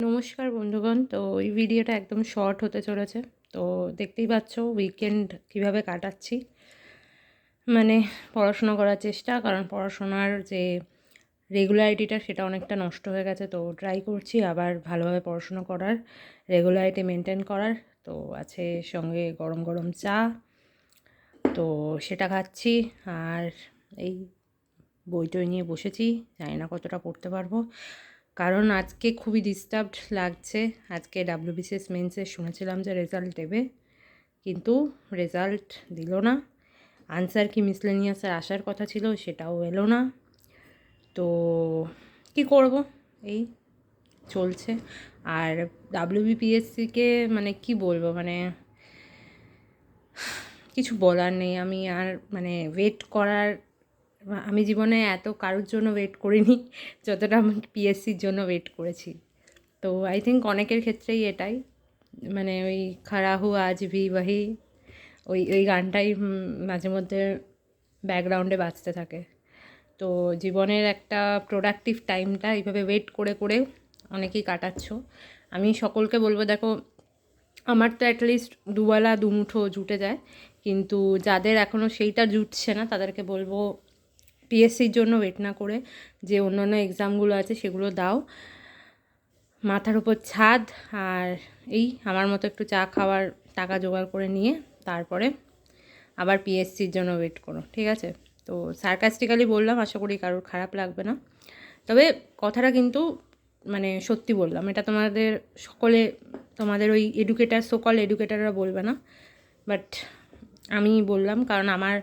নমস্কার বন্ধুগণ। তো এই ভিডিওটা একদম শর্ট হতে চলেছে। তো দেখতেই পাচ্ছ উইকেন্ড কিভাবে কাটাচ্ছি। মানে পড়াশোনা করার চেষ্টা, কারণ পড়াশোনার যে রেগুলারিটিটা সেটা অনেকটা নষ্ট হয়ে গেছে। তো ট্রাই করছি আবার ভালোভাবে পড়াশোনা করার, রেগুলারিটি মেনটেন করার। তো আছে সঙ্গে গরম গরম চা, তো সেটা খাচ্ছি। আর এই বই টই নিয়ে বসেছি, জানি না কতটা পড়তে পারবো, কারণ আজকে খুবই ডিস্টার্বড লাগছে। আজকে ডাব্লিউবিসিএস মেন্সের শুনেছিলাম যে রেজাল্ট দেবে, কিন্তু রেজাল্ট দিল না। আনসার কি মিসলেনিয়াসের আসার কথা ছিল, সেটাও এলো না। তো কি করব, এই চলছে। আর ডাব্লিউবিপিএসসিকে মানে কি বলবো, মানে কিছু বলার নেই। আমি আর মানে ওয়েট করার, আমি জীবনে এত কারোর জন্য ওয়েট করিনি যতটা আমি পিএসসির জন্য ওয়েট করেছি। তো আই থিঙ্ক অনেকের ক্ষেত্রেই এটাই, মানে ওই খাড়া হুয়া আজ ভি ওয়াহি, ওই গানটাই মাঝে মধ্যে ব্যাকগ্রাউন্ডে বাজতে থাকে। তো জীবনের একটা প্রোডাক্টিভ টাইমটা এইভাবে ওয়েট করে করে অনেকেই কাটাচ্ছ। আমি সকলকে বলবো, দেখো আমার তো অ্যাটলিস্ট দুবেলা দুমুঠো জুটে যায়, কিন্তু যাদের এখনও সেইটা জুটছে না তাদেরকে বলবো পিএসসির জন্য ওয়েট না করে যে অন্যান্য এক্সামগুলো আছে সেগুলো দাও। মাথার উপর ছাদ আর এই আমার মতো একটু চা খাওয়ার টাকা জোগাড় করে নিয়ে তারপরে আবার পিএসসির জন্য ওয়েট করো, ঠিক আছে? তো সার্কাস্টিক্যালি বললাম, আশা করি কারোর খারাপ লাগবে না। তবে কথাটা কিন্তু মানে সত্যি বললাম, এটা তোমাদের সকলে, তোমাদের ওই এডুকেটার, সোকল এডুকেটাররা বলবে না, বাট আমি বললাম, কারণ আমার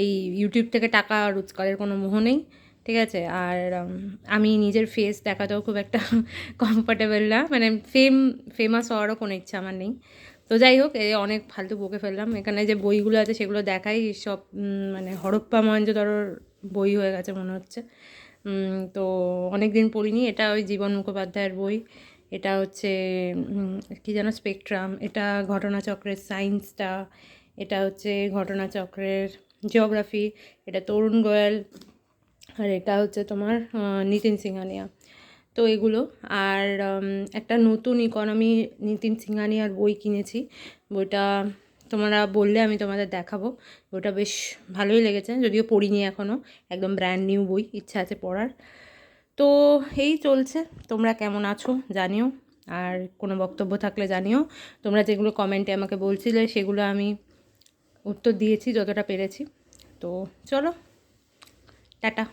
এই ইউটিউব থেকে টাকা রোজগারের কোনো মোহ নেই, ঠিক আছে? আর আমি নিজের ফেস দেখাতেও খুব একটা কমফর্টেবল না, মানে ফেমাস হওয়ারও কোনো ইচ্ছা আমার নেই। তো যাই হোক, এই অনেক ফালতু বকে ফেললাম। এখানে যে বইগুলো আছে সেগুলো দেখাই, সব মানে হরপ্পা মহেঞ্জোদারোর বই হয়ে গেছে মনে হচ্ছে। তো অনেক দিন পড়িনি। এটা ওই জীবন মুখোপাধ্যায়ের বই। এটা হচ্ছে কী যেন, স্পেকট্রাম। এটা ঘটনাচক্রের সায়েন্সটা, এটা হচ্ছে ঘটনাচক্রের জিওগ্রাফি, এটা তরুণ গোয়েল, আর এটা হচ্ছে তোমার নিতিন সিংহানিয়া। তো এগুলো, আর একটা নতুন ইকোনমি নিতিন সিংহানিয়ার বই কিনেছি। বইটা তোমরা বললে আমি তোমাদের দেখাবো। বইটা বেশ ভালোই লেগেছে, যদিও পড়িনি এখনও, একদম ব্র্যান্ড নিউ বই, ইচ্ছা আছে পড়ার। তো এই চলছে। তোমরা কেমন আছো জানিও, আর কোনো বক্তব্য থাকলে জানিও। তোমরা যেগুলো কমেন্টে আমাকে বলছিলে সেগুলো আমি উত্তর দিয়েছি যতটা পেরেছি। তো চলো, টাটা।